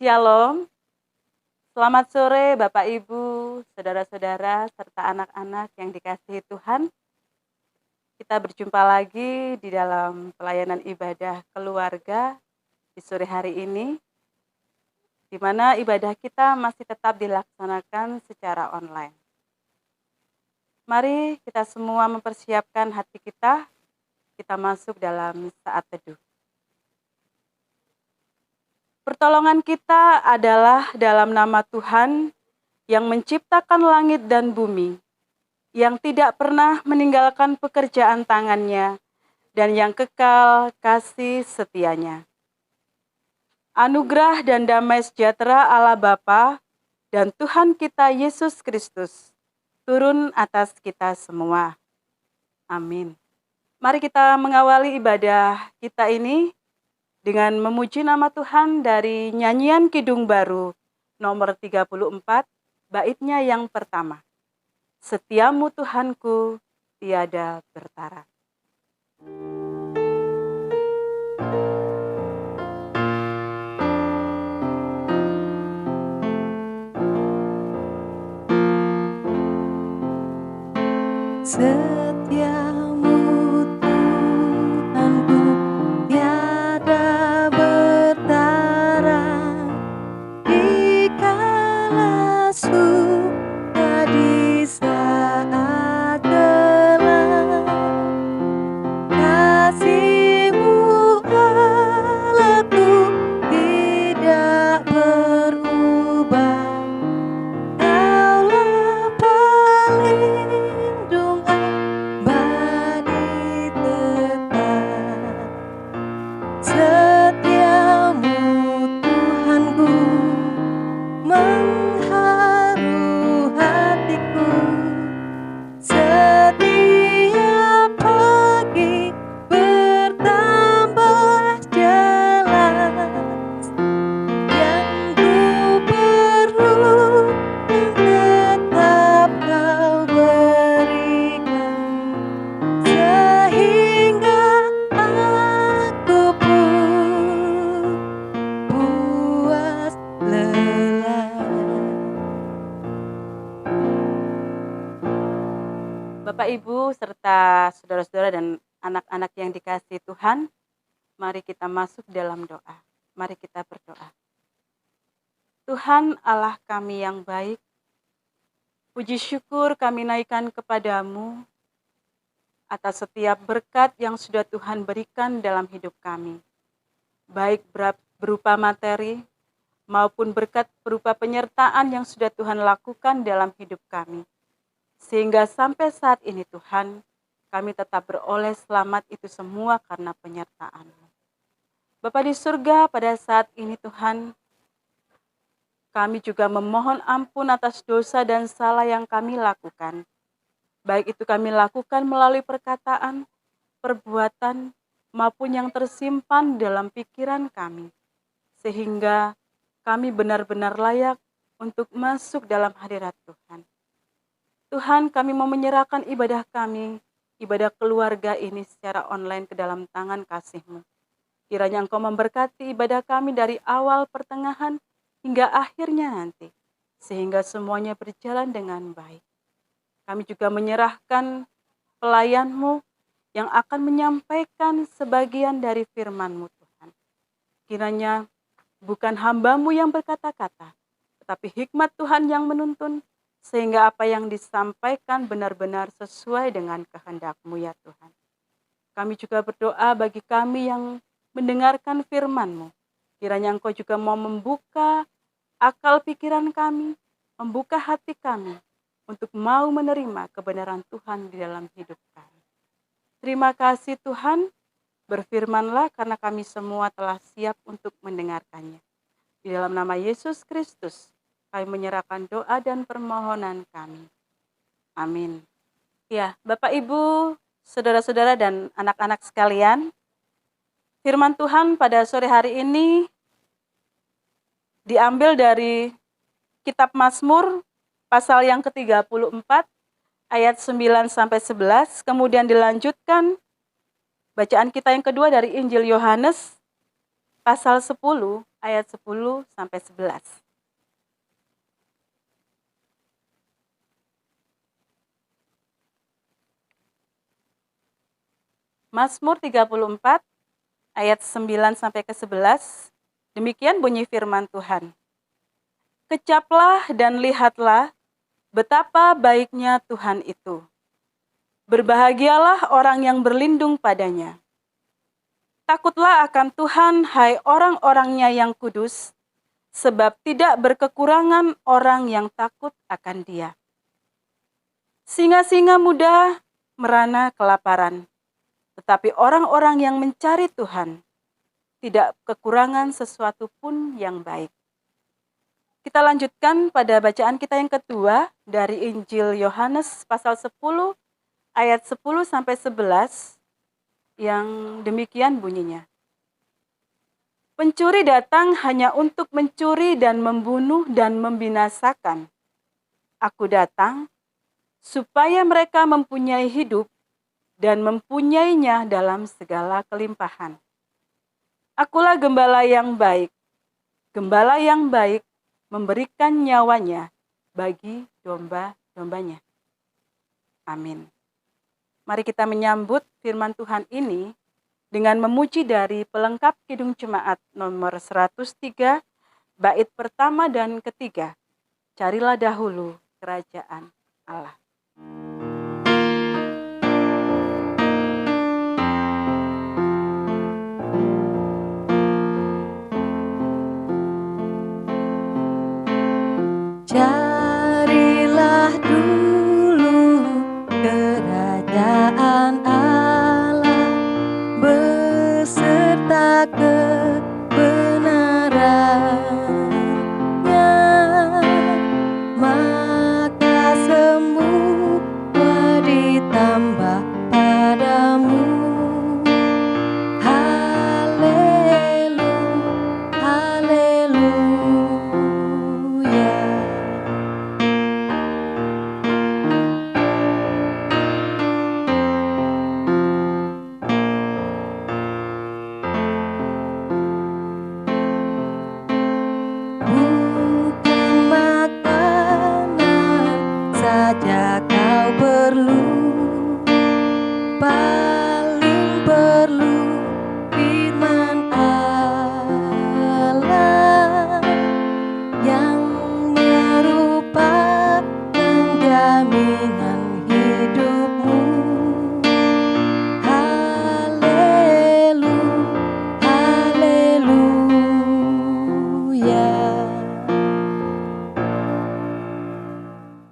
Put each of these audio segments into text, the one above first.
Shalom, selamat sore Bapak Ibu, saudara-saudara, serta anak-anak yang dikasihi Tuhan. Kita berjumpa lagi di dalam pelayanan ibadah keluarga di sore hari ini, di mana ibadah kita masih tetap dilaksanakan secara online. Mari kita semua mempersiapkan hati kita masuk dalam saat teduh. Pertolongan kita adalah dalam nama Tuhan yang menciptakan langit dan bumi, yang tidak pernah meninggalkan pekerjaan tangannya, dan yang kekal kasih setianya. Anugerah dan damai sejahtera Allah Bapa dan Tuhan kita Yesus Kristus turun atas kita semua. Amin. Mari kita mengawali ibadah kita ini dengan memuji nama Tuhan dari nyanyian Kidung Baru nomor 34, baitnya yang pertama. Setiamu Tuhanku tiada bertara. Setiamu Tuhanku tiada bertara, dikala suka di saat gelap. Kasih-Mu Allahku tidak berubah, Kaulah pelindung abadi tetap. Setiamu Tuhanku mengharu hatiku, setiap pagi bertambah jelas. Yang ku perlu tetap Kau berikan, sehingga aku pun puas lelah. Bapak Ibu serta saudara-saudara dan anak-anak yang dikasihi Tuhan, mari kita masuk dalam doa. Mari kita berdoa. Tuhan Allah kami yang baik, puji syukur kami naikkan kepadamu atas setiap berkat yang sudah Tuhan berikan dalam hidup kami. Baik berupa materi maupun berkat berupa penyertaan yang sudah Tuhan lakukan dalam hidup kami. Sehingga sampai saat ini Tuhan, kami tetap beroleh selamat itu semua karena penyertaan-Mu. Bapa di surga, pada saat ini Tuhan, kami juga memohon ampun atas dosa dan salah yang kami lakukan. Baik itu kami lakukan melalui perkataan, perbuatan, maupun yang tersimpan dalam pikiran kami. Sehingga kami benar-benar layak untuk masuk dalam hadirat Tuhan. Tuhan, kami mau menyerahkan ibadah kami, ibadah keluarga ini secara online ke dalam tangan kasih-Mu. Kiranya Engkau memberkati ibadah kami dari awal, pertengahan, hingga akhirnya nanti, sehingga semuanya berjalan dengan baik. Kami juga menyerahkan pelayan-Mu yang akan menyampaikan sebagian dari firman-Mu Tuhan. Kiranya bukan hamba-Mu yang berkata-kata, tetapi hikmat Tuhan yang menuntun, sehingga apa yang disampaikan benar-benar sesuai dengan kehendak-Mu ya Tuhan. Kami juga berdoa bagi kami yang mendengarkan firman-Mu. Kiranya Engkau juga mau membuka akal pikiran kami, membuka hati kami untuk mau menerima kebenaran Tuhan di dalam hidup kami. Terima kasih Tuhan, berfirmanlah karena kami semua telah siap untuk mendengarkannya. Di dalam nama Yesus Kristus, kami menyerahkan doa dan permohonan kami. Amin. Ya, Bapak Ibu, saudara-saudara dan anak-anak sekalian, firman Tuhan pada sore hari ini diambil dari kitab Mazmur pasal yang ke-34 ayat 9-11, kemudian dilanjutkan bacaan kita yang kedua dari Injil Yohanes pasal 10 ayat 10 sampai 11. Mazmur 34 ayat 9 sampai ke 11. Demikian bunyi firman Tuhan. Kecaplah dan lihatlah betapa baiknya Tuhan itu. Berbahagialah orang yang berlindung padanya. Takutlah akan Tuhan, hai orang-orangnya yang kudus, sebab tidak berkekurangan orang yang takut akan Dia. Singa-singa muda merana kelaparan, tetapi orang-orang yang mencari Tuhan tidak kekurangan sesuatu pun yang baik. Kita lanjutkan pada bacaan kita yang kedua dari Injil Yohanes pasal 10 ayat 10 sampai 11 yang demikian bunyinya. Pencuri datang hanya untuk mencuri dan membunuh dan membinasakan. Aku datang supaya mereka mempunyai hidup dan mempunyainya dalam segala kelimpahan. Akulah gembala yang baik. Gembala yang baik memberikan nyawanya bagi domba-dombanya. Amin. Mari kita menyambut firman Tuhan ini dengan memuji dari pelengkap Kidung Jemaat nomor 103, bait pertama dan ketiga. Carilah dahulu kerajaan Allah. Carilah dulu kerajaan Allah beserta kebenarannya, maka semua ditambah padamu. Haleluya, haleluya. Bukan makanan saja kau perlu, paling perlu firman Allah yang merupakan jaminan hidupmu. Haleluya, haleluya.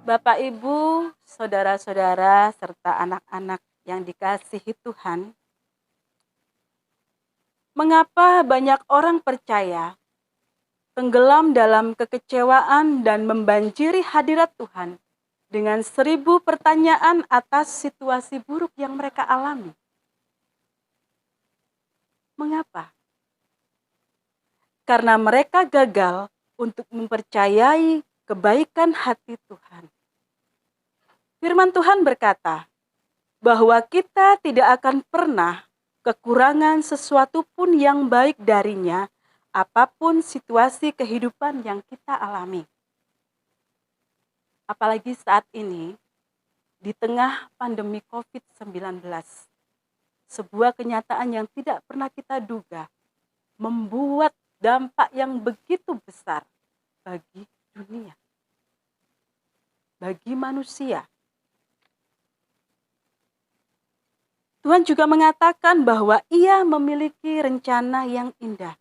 Bapak, Ibu, saudara-saudara, serta anak-anak yang dikasihi Tuhan, mengapa banyak orang percaya tenggelam dalam kekecewaan dan membanjiri hadirat Tuhan dengan 1000 pertanyaan atas situasi buruk yang mereka alami? Mengapa? Karena mereka gagal untuk mempercayai kebaikan hati Tuhan. Firman Tuhan berkata bahwa kita tidak akan pernah kekurangan sesuatu pun yang baik darinya, apapun situasi kehidupan yang kita alami. Apalagi saat ini, di tengah pandemi COVID-19, sebuah kenyataan yang tidak pernah kita duga, membuat dampak yang begitu besar bagi dunia, bagi manusia. Tuhan juga mengatakan bahwa Ia memiliki rencana yang indah.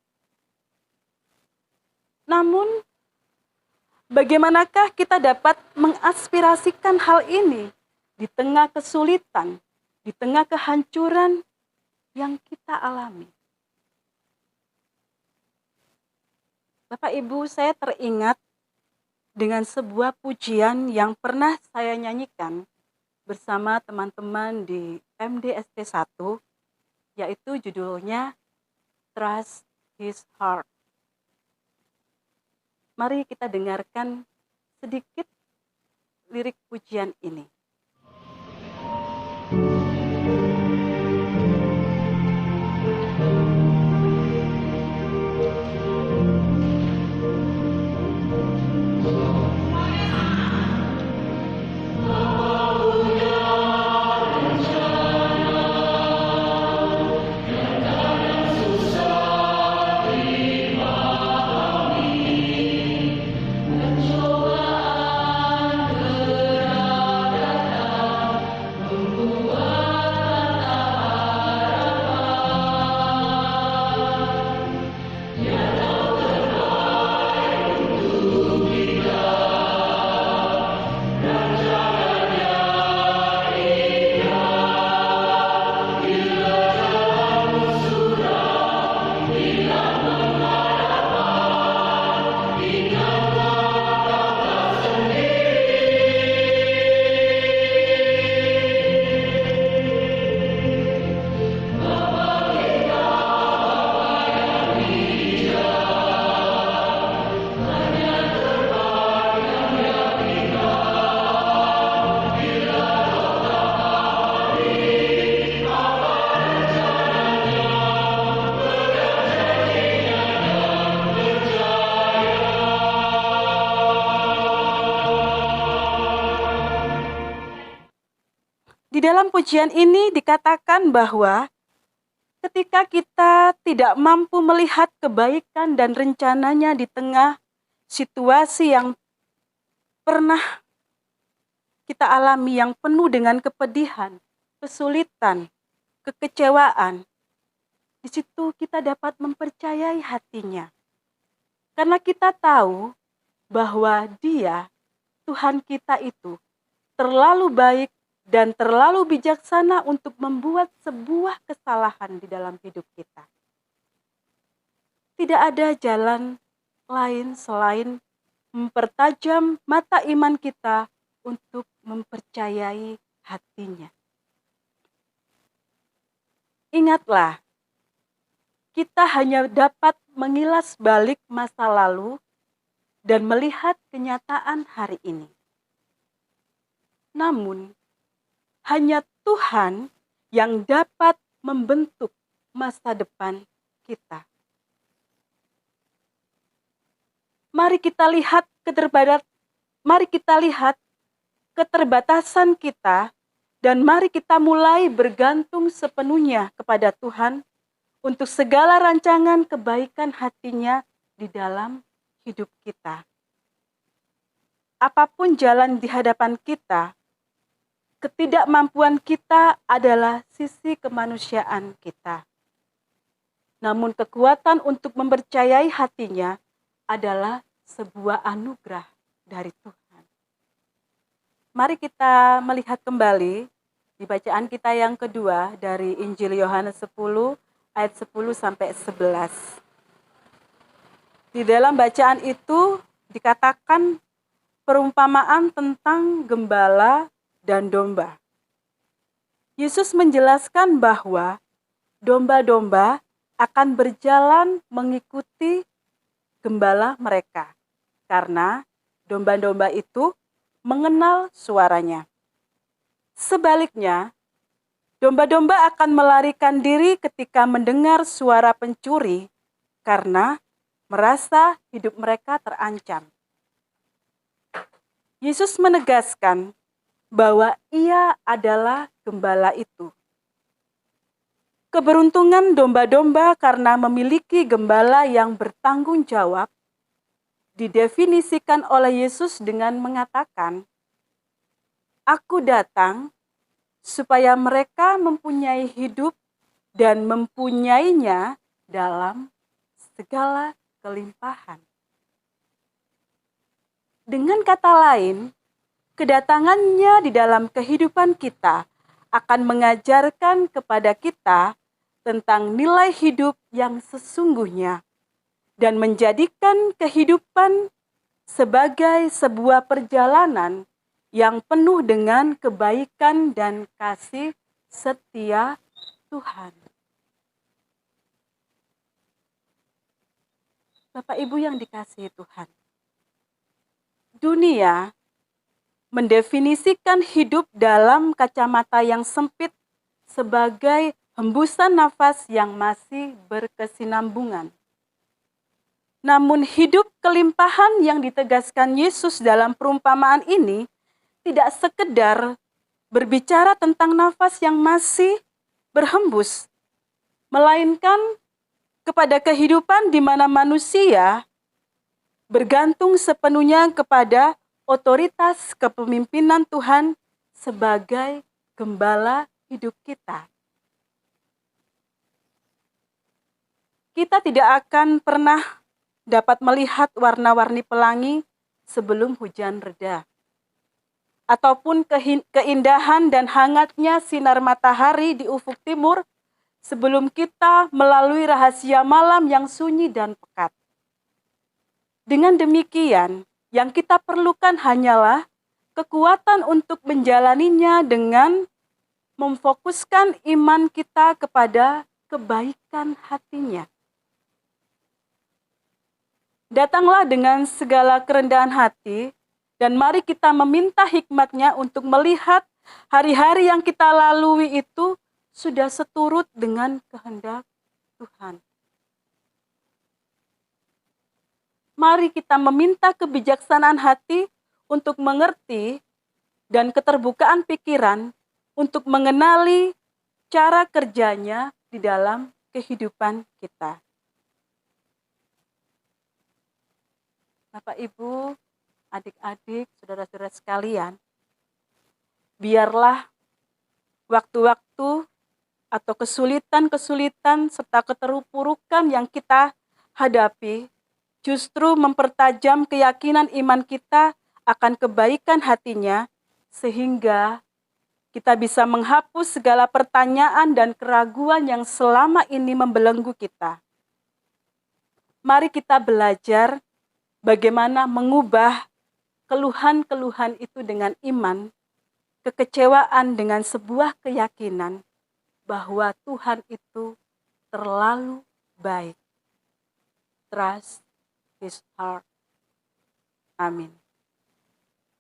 Namun, bagaimanakah kita dapat mengaspirasikan hal ini di tengah kesulitan, di tengah kehancuran yang kita alami? Bapak Ibu, saya teringat dengan sebuah pujian yang pernah saya nyanyikan bersama teman-teman di MDST 1, yaitu judulnya Trust His Heart. Mari kita dengarkan sedikit lirik pujian ini. Di dalam pujian ini dikatakan bahwa ketika kita tidak mampu melihat kebaikan dan rencananya di tengah situasi yang pernah kita alami yang penuh dengan kepedihan, kesulitan, kekecewaan, di situ kita dapat mempercayai hatinya. Karena kita tahu bahwa Dia, Tuhan kita itu, terlalu baik dan terlalu bijaksana untuk membuat sebuah kesalahan di dalam hidup kita. Tidak ada jalan lain selain mempertajam mata iman kita untuk mempercayai hatinya. Ingatlah, kita hanya dapat mengilas balik masa lalu dan melihat kenyataan hari ini. Namun, hanya Tuhan yang dapat membentuk masa depan kita. Mari kita lihat keterbatasan kita dan mari kita mulai bergantung sepenuhnya kepada Tuhan untuk segala rancangan kebaikan hatinya di dalam hidup kita. Apapun jalan di hadapan kita, ketidakmampuan kita adalah sisi kemanusiaan kita. Namun kekuatan untuk mempercayai hatinya adalah sebuah anugerah dari Tuhan. Mari kita melihat kembali di bacaan kita yang kedua dari Injil Yohanes 10 ayat 10 sampai 11. Di dalam bacaan itu dikatakan perumpamaan tentang gembala dan domba. Yesus menjelaskan bahwa domba-domba akan berjalan mengikuti gembala mereka, karena domba-domba itu mengenal suaranya. Sebaliknya, domba-domba akan melarikan diri ketika mendengar suara pencuri, karena merasa hidup mereka terancam. Yesus menegaskan bahwa Ia adalah gembala itu. Keberuntungan domba-domba karena memiliki gembala yang bertanggung jawab didefinisikan oleh Yesus dengan mengatakan, "Aku datang supaya mereka mempunyai hidup dan mempunyainya dalam segala kelimpahan." Dengan kata lain, kedatangannya di dalam kehidupan kita akan mengajarkan kepada kita tentang nilai hidup yang sesungguhnya dan menjadikan kehidupan sebagai sebuah perjalanan yang penuh dengan kebaikan dan kasih setia Tuhan. Bapak Ibu yang dikasihi Tuhan, dunia mendefinisikan hidup dalam kacamata yang sempit sebagai hembusan nafas yang masih berkesinambungan. Namun hidup kelimpahan yang ditegaskan Yesus dalam perumpamaan ini tidak sekedar berbicara tentang nafas yang masih berhembus, melainkan kepada kehidupan di mana manusia bergantung sepenuhnya kepada otoritas kepemimpinan Tuhan sebagai gembala hidup kita. Kita tidak akan pernah dapat melihat warna-warni pelangi sebelum hujan reda, ataupun keindahan dan hangatnya sinar matahari di ufuk timur sebelum kita melalui rahasia malam yang sunyi dan pekat. Dengan demikian, yang kita perlukan hanyalah kekuatan untuk menjalaninya dengan memfokuskan iman kita kepada kebaikan hatinya. Datanglah dengan segala kerendahan hati dan mari kita meminta hikmat-Nya untuk melihat hari-hari yang kita lalui itu sudah seturut dengan kehendak Tuhan. Mari kita meminta kebijaksanaan hati untuk mengerti dan keterbukaan pikiran untuk mengenali cara kerjanya di dalam kehidupan kita. Bapak, Ibu, adik-adik, saudara-saudara sekalian, biarlah waktu-waktu atau kesulitan-kesulitan serta keterpurukan yang kita hadapi justru mempertajam keyakinan iman kita akan kebaikan hatinya, sehingga kita bisa menghapus segala pertanyaan dan keraguan yang selama ini membelenggu kita. Mari kita belajar bagaimana mengubah keluhan-keluhan itu dengan iman, kekecewaan dengan sebuah keyakinan bahwa Tuhan itu terlalu baik. Trust His heart. Amin.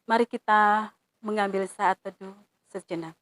Mari kita mengambil saat teduh sejenak.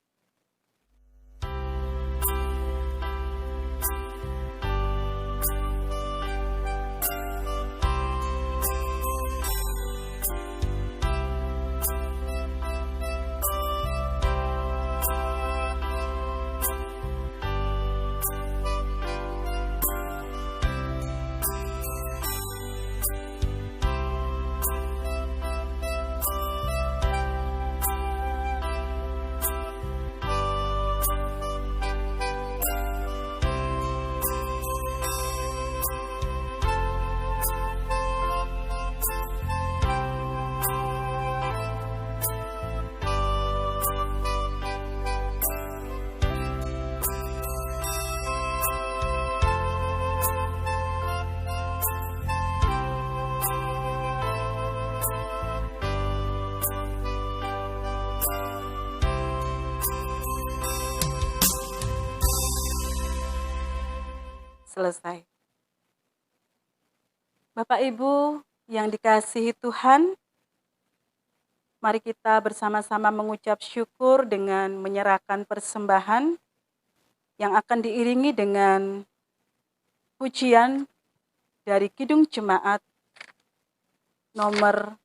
Selesai. Bapak Ibu yang dikasihi Tuhan, mari kita bersama-sama mengucap syukur dengan menyerahkan persembahan yang akan diiringi dengan pujian dari Kidung Jemaat nomor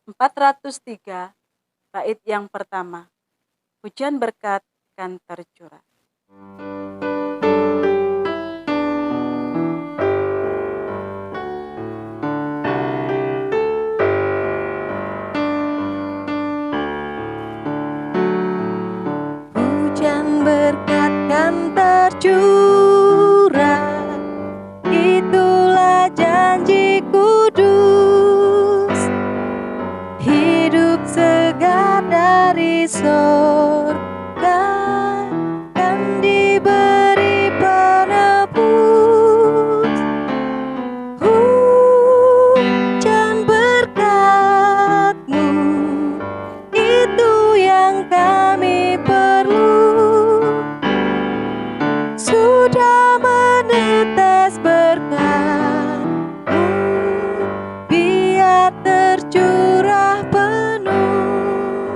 403, bait yang pertama. Hujan berkat kan tercurah. Hujan berkat kan tercurah, itulah janji kudus. Hidup segar dari sorga kan diberi penebus. Hujan berkat-Mu, itu yang kami perlu. Sudah menetes berkat-Mu, biar tercurah penuh.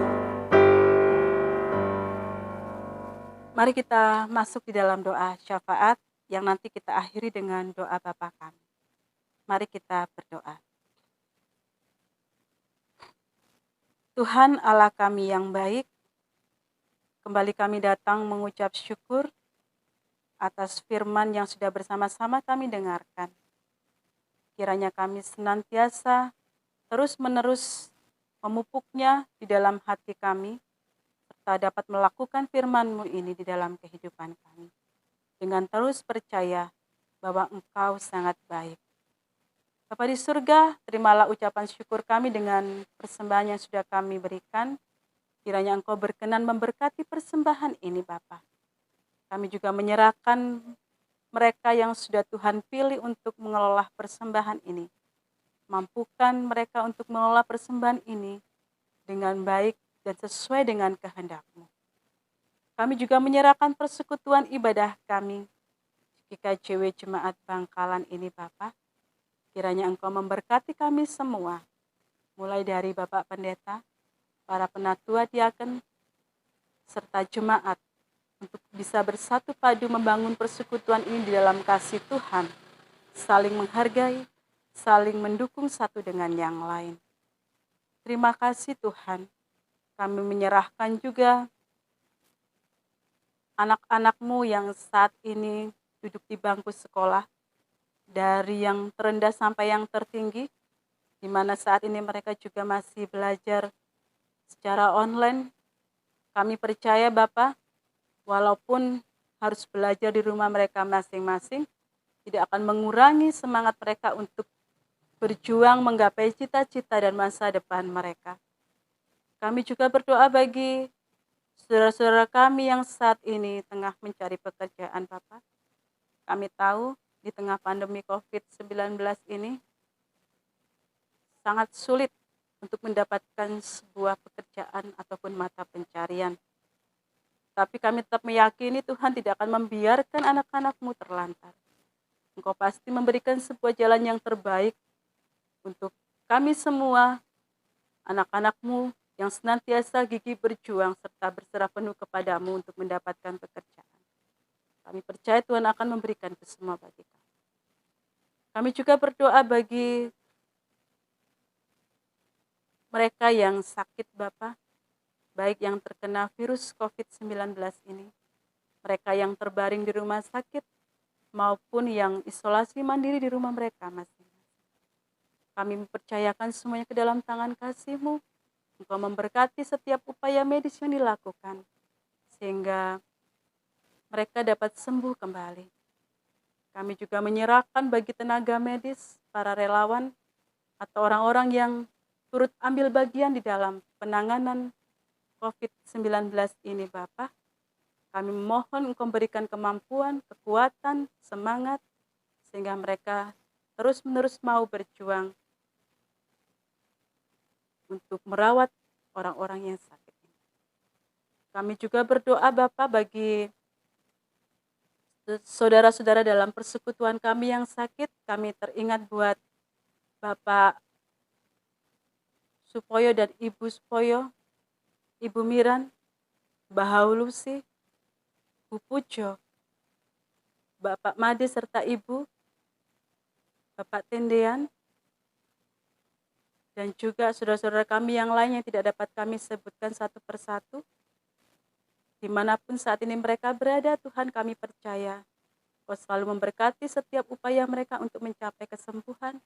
Mari kita masuk di dalam doa syafaat yang nanti kita akhiri dengan doa Bapa kami. Mari kita berdoa. Tuhan Allah kami yang baik, kembali kami datang mengucap syukur atas firman yang sudah bersama-sama kami dengarkan. Kiranya kami senantiasa terus-menerus memupuknya di dalam hati kami, serta dapat melakukan firman-Mu ini di dalam kehidupan kami. Dengan terus percaya bahwa Engkau sangat baik. Bapa di surga, terimalah ucapan syukur kami dengan persembahan yang sudah kami berikan. Kiranya Engkau berkenan memberkati persembahan ini, Bapa. Kami juga menyerahkan mereka yang sudah Tuhan pilih untuk mengelola persembahan ini. Mampukan mereka untuk mengelola persembahan ini dengan baik dan sesuai dengan kehendak-Mu. Kami juga menyerahkan persekutuan ibadah kami di KJW Jemaat Bangkalan ini, Bapa. Kiranya Engkau memberkati kami semua, mulai dari Bapak Pendeta, para penatua diaken, serta jemaat, untuk bisa bersatu padu membangun persekutuan ini di dalam kasih Tuhan, saling menghargai, saling mendukung satu dengan yang lain. Terima kasih Tuhan, kami menyerahkan juga anak-anak-Mu yang saat ini duduk di bangku sekolah, dari yang terendah sampai yang tertinggi, di mana saat ini mereka juga masih belajar secara online. Kami percaya Bapa, walaupun harus belajar di rumah mereka masing-masing, tidak akan mengurangi semangat mereka untuk berjuang menggapai cita-cita dan masa depan mereka. Kami juga berdoa bagi saudara-saudara kami yang saat ini tengah mencari pekerjaan, Bapak. Kami tahu di tengah pandemi COVID-19 ini sangat sulit untuk mendapatkan sebuah pekerjaan ataupun mata pencarian. Tapi kami tetap meyakini Tuhan tidak akan membiarkan anak-anak-Mu terlantar. Engkau pasti memberikan sebuah jalan yang terbaik untuk kami semua, anak-anak-Mu yang senantiasa gigih berjuang serta berserah penuh kepadamu untuk mendapatkan pekerjaan. Kami percaya Tuhan akan memberikan itu semua bagi kami. Kami juga berdoa bagi mereka yang sakit Bapa, baik yang terkena virus COVID-19 ini, mereka yang terbaring di rumah sakit, maupun yang isolasi mandiri di rumah mereka masing-masing. Kami mempercayakan semuanya ke dalam tangan kasih-Mu. Engkau memberkati setiap upaya medis yang dilakukan, sehingga mereka dapat sembuh kembali. Kami juga menyerahkan bagi tenaga medis, para relawan, atau orang-orang yang turut ambil bagian di dalam penanganan COVID-19 ini Bapa. Kami memohon Engkau berikan kemampuan, kekuatan, semangat, sehingga mereka terus-menerus mau berjuang untuk merawat orang-orang yang sakit ini. Kami juga berdoa Bapa bagi saudara-saudara dalam persekutuan kami yang sakit. Kami teringat buat Bapak Supoyo dan Ibu Supoyo, Ibu Miran, Mbah Lucy, Bu Pujo, Bapak Made serta Ibu, Bapak Tendean, dan juga saudara-saudara kami yang lain yang tidak dapat kami sebutkan satu persatu. Dimanapun saat ini mereka berada, Tuhan kami percaya Kau selalu memberkati setiap upaya mereka untuk mencapai kesembuhan,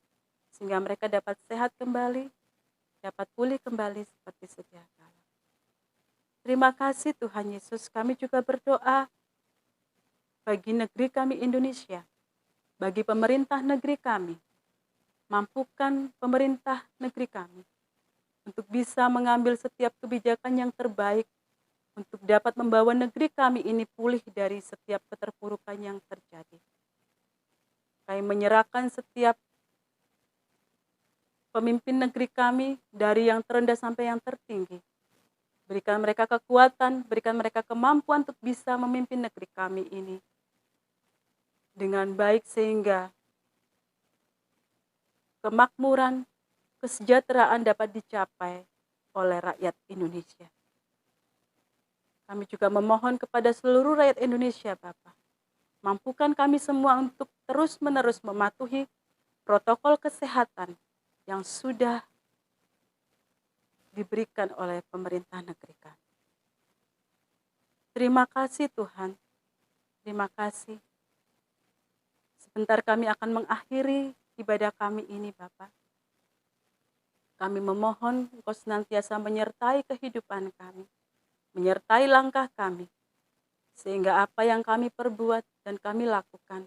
sehingga mereka dapat sehat kembali, dapat pulih kembali seperti sedia kala. Terima kasih Tuhan Yesus, kami juga berdoa bagi negeri kami Indonesia, bagi pemerintah negeri kami. Mampukan pemerintah negeri kami untuk bisa mengambil setiap kebijakan yang terbaik untuk dapat membawa negeri kami ini pulih dari setiap keterpurukan yang terjadi. Kami menyerahkan setiap pemimpin negeri kami dari yang terendah sampai yang tertinggi. Berikan mereka kekuatan, berikan mereka kemampuan untuk bisa memimpin negeri kami ini dengan baik sehingga kemakmuran, kesejahteraan dapat dicapai oleh rakyat Indonesia. Kami juga memohon kepada seluruh rakyat Indonesia, Bapak. Mampukan kami semua untuk terus-menerus mematuhi protokol kesehatan yang sudah diberikan oleh pemerintah negeri kami. Terima kasih Tuhan, terima kasih. Sebentar kami akan mengakhiri ibadah kami ini Bapak. Kami memohon Engkau senantiasa menyertai kehidupan kami, menyertai langkah kami, sehingga apa yang kami perbuat dan kami lakukan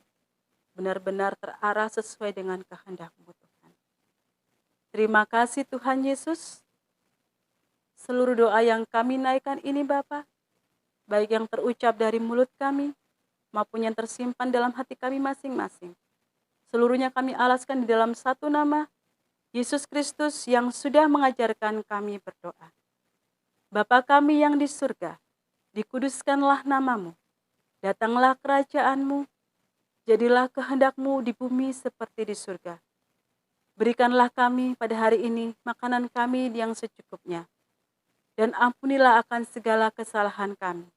benar-benar terarah sesuai dengan kehendak-Mu Tuhan. Terima kasih Tuhan Yesus. Seluruh doa yang kami naikkan ini Bapa, baik yang terucap dari mulut kami, maupun yang tersimpan dalam hati kami masing-masing. Seluruhnya kami alaskan di dalam satu nama, Yesus Kristus yang sudah mengajarkan kami berdoa. Bapa kami yang di surga, dikuduskanlah nama-Mu, datanglah kerajaan-Mu, jadilah kehendak-Mu di bumi seperti di surga. Berikanlah kami pada hari ini makanan kami yang secukupnya, dan ampunilah akan segala kesalahan kami,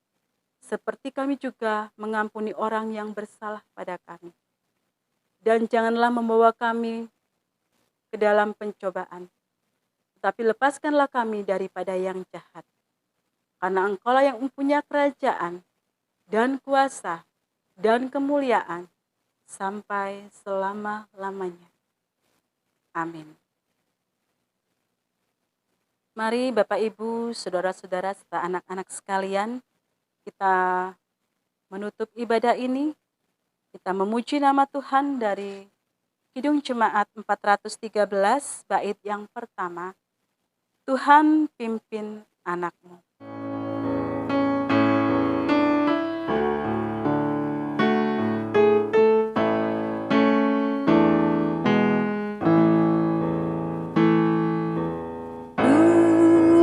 seperti kami juga mengampuni orang yang bersalah pada kami. Dan janganlah membawa kami ke dalam pencobaan, tetapi lepaskanlah kami daripada yang jahat. Karena Engkaulah yang mempunyai kerajaan, dan kuasa, dan kemuliaan, sampai selama-lamanya. Amin. Mari Bapak Ibu, Saudara-saudara, serta anak-anak sekalian, kita menutup ibadah ini. Kita memuji nama Tuhan dari Kidung Jemaat 413, bait yang pertama. Tuhan pimpin anakmu.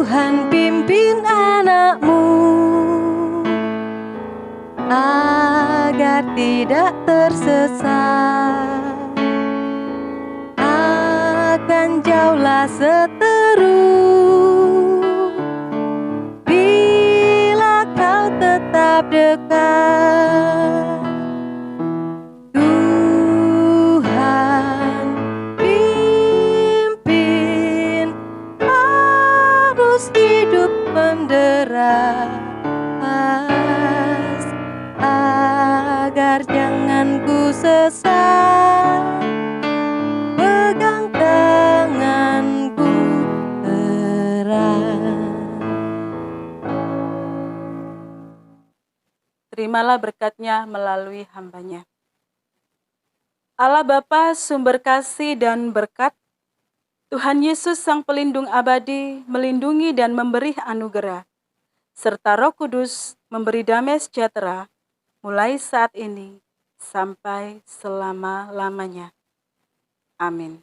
Tuhan pimpin anakmu agar tidak tersesat, akan jauhlah seteru bila kau tetap dekat. Tuhan pimpin arus hidup menderas, agar jangan ku sesat. Pegang tanganku erat. Terimalah berkat-Nya melalui hamba-Nya. Allah Bapa, sumber kasih dan berkat, Tuhan Yesus Sang Pelindung abadi melindungi dan memberi anugerah, serta Roh Kudus memberi damai sejahtera mulai saat ini sampai selama-lamanya. Amin.